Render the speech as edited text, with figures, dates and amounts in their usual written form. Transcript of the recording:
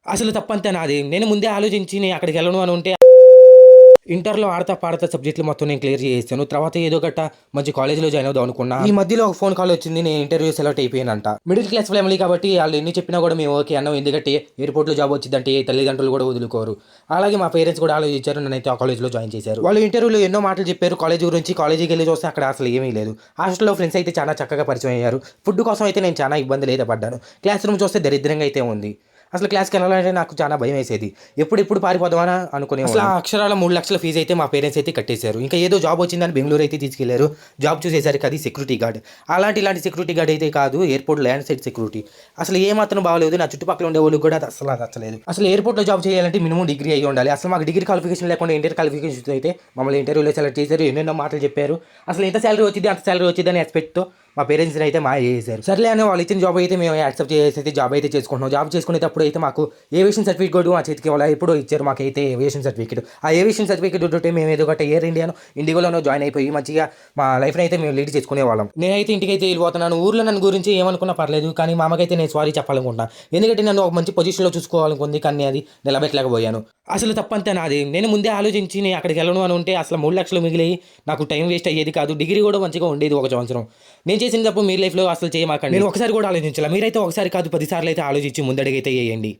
అసలు తప్పంతా నాది. నేను ముందే ఆలోచించి నేను అక్కడికి వెళ్ళను అని ఉంటే ఇంటర్‌లో ఆడతా పాడతా సబ్జెక్టులు మొత్తం నేను క్లియర్ చేసేసాను. తర్వాత ఏదో గట్టా మంచి కాలేజ్‌లో జాయిన్ అవుదాం అనుకున్నా. ఈ మధ్యలో ఒక ఫోన్ కాల్ వచ్చింది. నేను ఇంటర్వ్యూ సెలెక్ట్ అయిపోయానంట. మిడిల్ క్లాస్ ఫ్యామిలీ కాబట్టి ఆళ్ళు ఎన్ని చెప్పినా కూడా మేము ఓకే అన్నాం. ఎందుకంటే ఎయిర్‌పోర్ట్‌లో జాబ్ వచ్చిందంటే తల్లిదండ్రులు కూడా వదులుకోరు. అలాగే మా పేరెంట్స్ కూడా ఆలోచించారు. నన్నైతే ఆ కాలేజ్‌లో జాయిన్ చేశారు. వాళ్ళు ఇంటర్వ్యూలో ఎన్నో మాటలు చెప్పారు కాలేజ్ గురించి. కాలేజీకెళ్ళి చూస్తే అక్కడ అసలు ఏమీ లేదు. హాస్టల్‌లో ఫ్రెండ్స్ అయితే చాలా చక్కగా పరిచయం అయ్యారు. ఫుడ్ కోసం అయితే నేను చాలా ఇబ్బందులైతే పడ్డాను. క్లాస్ రూమ్ చూస్తే దరిద్రంగా అయితే ఉంది. అసలు క్లాస్‌కెళ్ళాలంటే నాకు చాలా భయమేసేది. ఎప్పుడెప్పుడు పారిపోదామా అనుకునేవాడిని. అసలు ఆ అక్షరాల 3,00,000 ఫీజ్ అయితే మా పేరెంట్స్ అయితే కట్టేశారు. ఇంకా ఏదో జాబ్ వచ్చిందని బెంగుళూరు అయితే తీసుకెళ్లారు. జాబ్ చూసేసరికి అది సెక్యూరిటీ గార్డ్. ఇలాంటి సెక్యూరిటీ గార్డ్ అయితే కాదు. Airport land side security. అసలు ఏమాత్రం బాగోలేదు. నా చుట్టుపక్కల ఉండేవాళ్ళకి కూడా అది అస్సలు నచ్చలేదు. అసలు ఎయిర్‌పోర్ట్‌లో జాబ్ చేయాలంటే మినిమమ్ డిగ్రీ అయ్యి ఉండాలి. అసలు మాకు డిగ్రీ క్వాలిఫికేషన్ లేకుండా ఇంటర్ క్వాలిఫికేషన్‌తో అయితే మమ్మల్ని ఇంటర్వ్యూలో సెలెక్ట్ చేశారు. ఎన్నెన్నో మాటలు చెప్పారు. అసలు ఇంత సాలరీ వచ్చిద్ది, అంత సాలరీ వచ్చిద్దని ఎక్స్‌పెక్ట్‌తో మా పేరెంట్స్‌ని అయితే మాయ చేసేశారు. సర్లే అని వాళ్ళు ఇచ్చిన జాబ్ అయితే మేము యాక్సెప్ట్ చేసేసి అయితే జాబ్ అయితే చేసుకుంటున్నాం. జాబ్ చేసుకునేటప్పుడు అయితే మాకు ఏవియేషన్ సర్టిఫికేట్ కూడా మా చేతికి ఇవ్వాలి. ఎప్పుడో ఇచ్చారు మాకైతే ఏవియేషన్ సర్టిఫికేట్. ఆ ఏవియేషన్ సర్టిఫికేట్ ఉంటే మేము ఏదో ఒకటి ఎయిర్ ఇండియానో, ఇండిగోలోనో జాయిన్ అయిపోయి మంచిగా మా లైఫ్‌ని అయితే మేము లీడ్ చేసుకునేవాళ్ళం. నేనైతే ఇంటికైతే వెళ్ళిపోతున్నాను. ఊర్లో నన్ను గురించి ఏమనుకున్నా పర్లేదు. కానీ మా అమ్మకైతే నేను సారీ చెప్పాలనుకుంటున్నా. ఎందుకంటే నన్ను ఒక మంచి పొజిషన్‌లో చూసుకోవాలనుకుంది. కానీ అది నిలబెట్టలేకపోయాను. అసలు తప్పంతా నాది. నేను ముందే ఆలోచించి నేను అక్కడికి వెళ్ళను అని ఉంటే అసలు 3,00,000 మిగిలాయి. నాకు టైం వేస్ట్ అయ్యేది కాదు. డిగ్రీ కూడా మంచిగా ఉండేది ఒక సంవత్సరం. నేను చేసిన తప్పు మీ లైఫ్‌లో అసలు చేయమాకండి. నేను ఒకసారి కూడా ఆలోచించాల. మీరైతే ఒకసారి కాదు 10 సార్లు అయితే ఆలోచించి ముందడుగైతే వేయండి.